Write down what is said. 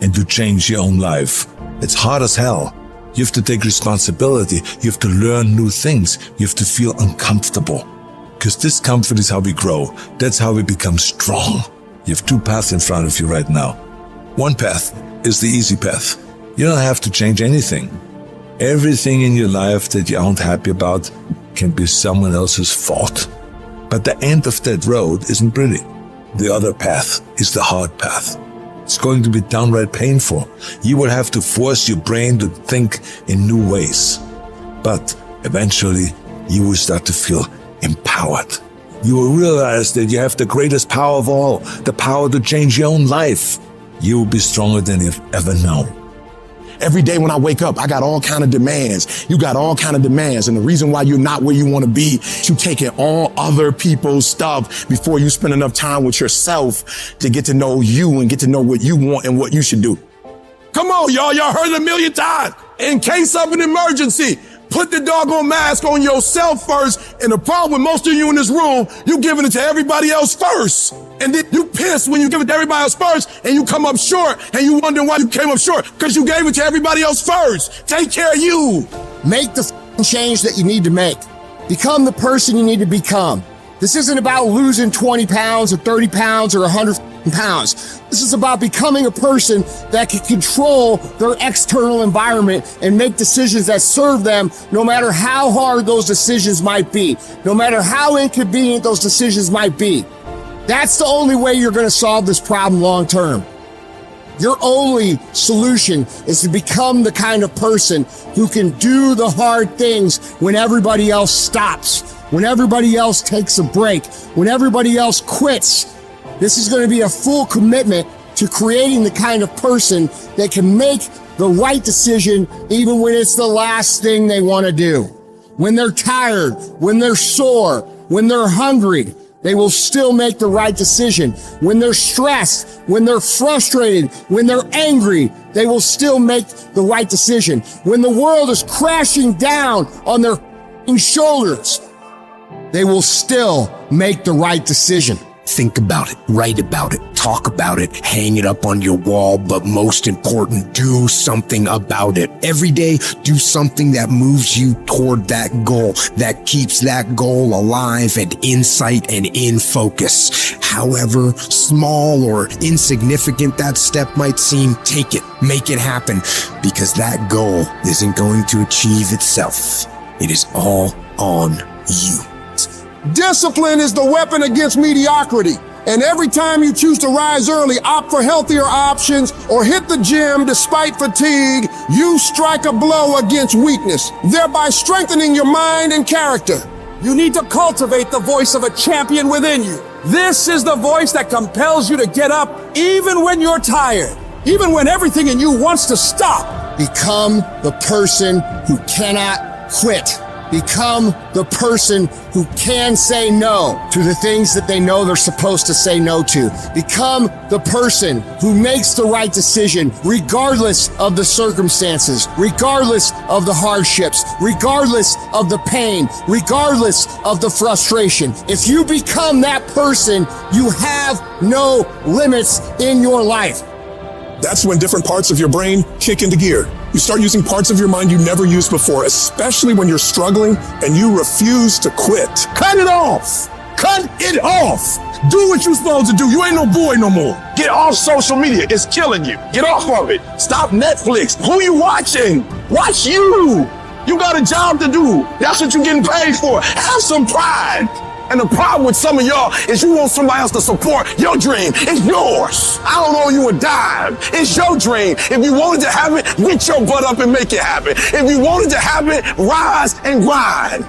and to change your own life. It's hard as hell. You have to take responsibility. You have to learn new things. You have to feel uncomfortable. Because discomfort is how we grow. That's how we become strong. You have two paths in front of you right now. One path is the easy path. You don't have to change anything. Everything in your life that you aren't happy about can be someone else's fault. But the end of that road isn't pretty. The other path is the hard path. It's going to be downright painful. You will have to force your brain to think in new ways. But eventually, you will start to feel empowered. You will realize that you have the greatest power of all, the power to change your own life. You will be stronger than you've ever known. Every day when I wake up, I got all kind of demands. You got all kind of demands. And the reason why you're not where you want to be, you taking all other people's stuff before you spend enough time with yourself to get to know you and get to know what you want and what you should do. Come on, y'all. Y'all heard it a million times. In case of an emergency, put the doggone mask on yourself first. And the problem with most of you in this room, you giving it to everybody else first. And then you piss when you give it to everybody else first and you come up short and you wonder why you came up short because you gave it to everybody else first. Take care of you. Make the change that you need to make. Become the person you need to become. This isn't about losing 20 pounds or 30 pounds or 100 pounds. This is about becoming a person that can control their external environment and make decisions that serve them no matter how hard those decisions might be, no matter how inconvenient those decisions might be. That's the only way you're going to solve this problem long term. Your only solution is to become the kind of person who can do the hard things when everybody else stops, when everybody else takes a break, when everybody else quits. This is going to be a full commitment to creating the kind of person that can make the right decision even when it's the last thing they want to do. When they're tired, when they're sore, when they're hungry, they will still make the right decision. When they're stressed, when they're frustrated, when they're angry, they will still make the right decision. When the world is crashing down on their shoulders, they will still make the right decision. Think about it, write about it, talk about it, hang it up on your wall, but most important, do something about it. Every day, do something that moves you toward that goal, that keeps that goal alive and in sight and in focus. However small or insignificant that step might seem, take it, make it happen, because that goal isn't going to achieve itself. It is all on you. Discipline is the weapon against mediocrity. And every time you choose to rise early, opt for healthier options, or hit the gym despite fatigue, you strike a blow against weakness, thereby strengthening your mind and character. You need to cultivate the voice of a champion within you. This is the voice that compels you to get up even when you're tired, even when everything in you wants to stop. Become the person who cannot quit. Become the person who can say no to the things that they know they're supposed to say no to. Become the person who makes the right decision regardless of the circumstances, regardless of the hardships, regardless of the pain, regardless of the frustration. If you become that person, you have no limits in your life. That's when different parts of your brain kick into gear. You start using parts of your mind you never used before, especially when you're struggling and you refuse to quit. Cut it off. Cut it off. Do what you're supposed to do. You ain't no boy no more. Get off social media. It's killing you. Get off of it. Stop Netflix. Who you watching? Watch you. You got a job to do. That's what you're getting paid for. Have some pride. And the problem with some of y'all is you want somebody else to support your dream. It's yours. I don't owe you a dime. It's your dream. If you wanted to have it, get your butt up and make it happen. If you wanted to have it, rise and grind.